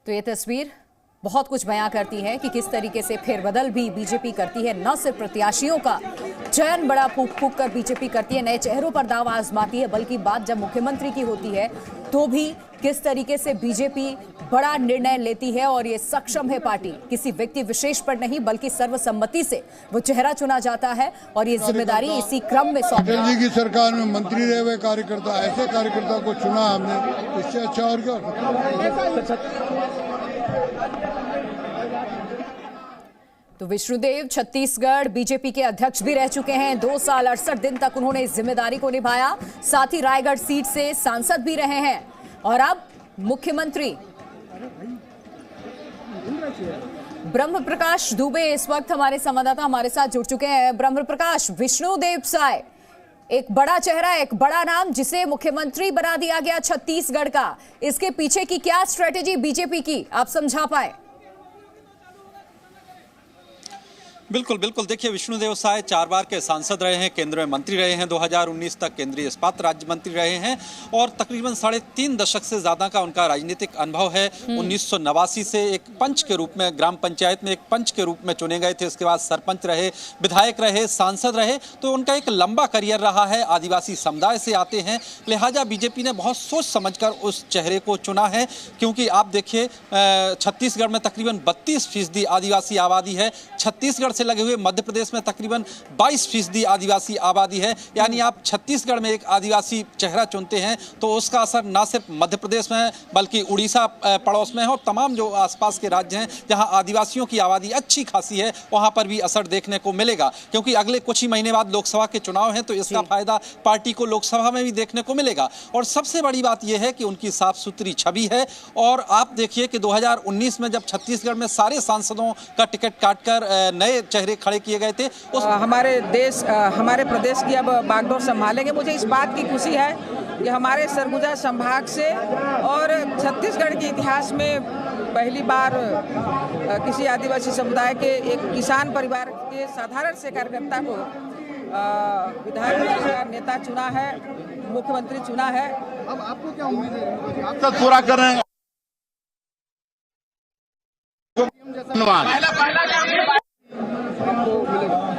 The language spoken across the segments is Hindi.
तो ये तस्वीर बहुत कुछ बयां करती है कि किस तरीके से फेरबदल भी बीजेपी करती है। न सिर्फ प्रत्याशियों का चयन बड़ा फूक फूक कर बीजेपी करती है, नए चेहरों पर दाव आजमाती है, बल्कि बात जब मुख्यमंत्री की होती है तो भी किस तरीके से बीजेपी बड़ा निर्णय लेती है। और ये सक्षम है पार्टी, किसी व्यक्ति विशेष पर नहीं बल्कि सर्वसम्मति से वो चेहरा चुना जाता है और ये जिम्मेदारी इसी क्रम में सौंपी। अटल जी की सरकार में मंत्री रहे हुए कार्यकर्ता, ऐसे कार्यकर्ता को चुना हमने, इससे अच्छा और क्या। तो विष्णुदेव छत्तीसगढ़ बीजेपी के अध्यक्ष भी रह चुके हैं। 2 साल 68 दिन तक उन्होंने इस जिम्मेदारी को निभाया, साथ ही रायगढ़ सीट से सांसद भी रहे हैं और अब मुख्यमंत्री। ब्रह्म प्रकाश दुबे इस वक्त हमारे संवाददाता हमारे साथ जुड़ चुके हैं। ब्रह्म प्रकाश, विष्णुदेव साय एक बड़ा चेहरा, एक बड़ा नाम जिसे मुख्यमंत्री बना दिया गया छत्तीसगढ़ का, इसके पीछे की क्या स्ट्रेटेजी बीजेपी की, आप समझा पाए? बिल्कुल बिल्कुल, देखिए विष्णुदेव साय 4 बार के सांसद रहे हैं, केंद्र में मंत्री रहे हैं, 2019 तक केंद्रीय इस्पात राज्य मंत्री रहे हैं और तकरीबन 3.5 दशक से ज़्यादा का उनका राजनीतिक अनुभव है। 1989 से एक पंच के रूप में, ग्राम पंचायत में एक पंच के रूप में चुने गए थे, उसके बाद सरपंच रहे, विधायक रहे, सांसद रहे, तो उनका एक लंबा करियर रहा है। आदिवासी समुदाय से आते हैं, लिहाजा बीजेपी ने बहुत सोच समझकर उस चेहरे को चुना है। क्योंकि आप देखिए छत्तीसगढ़ में तकरीबन 32% आदिवासी आबादी है, छत्तीसगढ़ से लगे हुए मध्य प्रदेश में तकरीबन 22% आदिवासी आबादी है। यानी आप छत्तीसगढ़ में एक आदिवासी चेहरा चुनते हैं तो उसका असर न सिर्फ मध्य प्रदेश में बल्कि उड़ीसा पड़ोस में है और तमाम जो आसपास के राज्य हैं जहां आदिवासियों की आबादी अच्छी खासी है वहां पर भी असर देखने को मिलेगा। क्योंकि अगले कुछ ही महीने बाद लोकसभा के चुनाव हैं तो इसका फायदा पार्टी को लोकसभा में भी देखने को मिलेगा। और सबसे बड़ी बात यह है कि उनकी साफ सुथरी छवि है। और आप देखिए कि 2019 में जब छत्तीसगढ़ में सारे सांसदों का टिकट काटकर नए चेहरे खड़े किए गए थे, हमारे प्रदेश की अब बागडोर संभालेंगे। मुझे इस बात की खुशी है कि हमारे सरगुजा संभाग से और छत्तीसगढ़ के इतिहास में पहली बार किसी आदिवासी समुदाय के एक किसान परिवार के साधारण से कार्यकर्ता को विधायक का नेता चुना है, मुख्यमंत्री चुना है। अब आपको क्या उम्मीद है आप तक पूरा कर रहे हैं?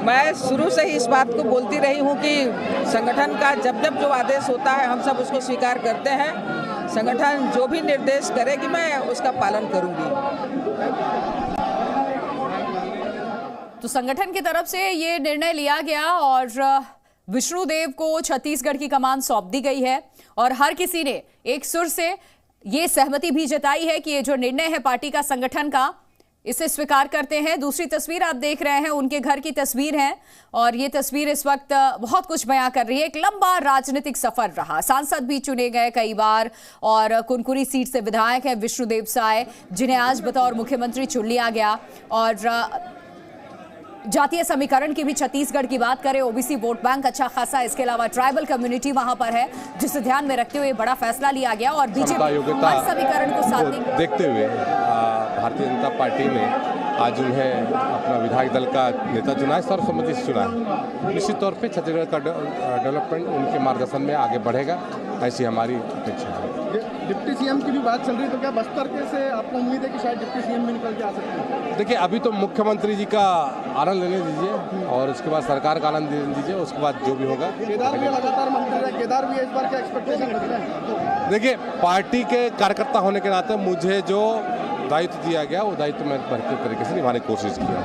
मैं शुरू से ही इस बात को बोलती रही हूं कि संगठन का जब जब जो आदेश होता है हम सब उसको स्वीकार करते हैं। संगठन जो भी निर्देश करेगी मैं उसका पालन करूंगी। तो संगठन की तरफ से ये निर्णय लिया गया और विष्णुदेव को छत्तीसगढ़ की कमान सौंप दी गई है और हर किसी ने एक सुर से ये सहमति भी जताई है कि ये जो निर्णय है पार्टी का, संगठन का, इसे स्वीकार करते हैं। दूसरी तस्वीर आप देख रहे हैं उनके घर की तस्वीर है और ये तस्वीर इस वक्त बहुत कुछ बयां कर रही है। एक लंबा राजनीतिक सफर रहा, सांसद भी चुने गए कई बार और कुनकुरी सीट से विधायक है विष्णुदेव साय, जिन्हें आज बतौर मुख्यमंत्री चुन लिया गया। और जातीय समीकरण की भी छत्तीसगढ़ की बात करें, ओबीसी वोट बैंक अच्छा खासा, इसके अलावा ट्राइबल कम्युनिटी वहां पर है, जिसे ध्यान में रखते हुए बड़ा फैसला लिया गया और बीजेपी समीकरण को साथ देखते हुए भारतीय जनता पार्टी ने आज उन्हें अपना विधायक दल का नेता चुना है, सर्वसम्मति से चुना है। निश्चित तौर पे छत्तीसगढ़ का डेवलपमेंट उनके मार्गदर्शन में आगे बढ़ेगा, ऐसी हमारी अपेक्षा है। डिप्टी सीएम की भी बात चल रही है तो क्या बस्तर के से आपको उम्मीद है कि शायद डिप्टी सीएम भी निकल के आ सकते हैं? देखिए अभी तो मुख्यमंत्री जी का आनंद लेने दीजिए और उसके बाद सरकार का आनंद लेने दीजिए, उसके बाद जो भी होगा। केदार भी लगातार मंत्री रहे, केदार भी इस बार क्या एक्सपेक्टेशन रख रहे हैं? देखिए पार्टी के कार्यकर्ता होने के नाते मुझे जो दायित्व दिया गया वो दायित्व मैं भरपूर तरीके से निभाने की कोशिश किया।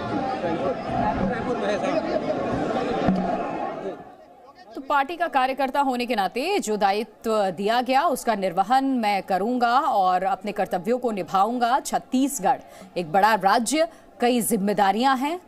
तो पार्टी का कार्यकर्ता होने के नाते जो दायित्व दिया गया उसका निर्वहन मैं करूंगा और अपने कर्तव्यों को निभाऊंगा। छत्तीसगढ़ एक बड़ा राज्य, कई जिम्मेदारियां हैं।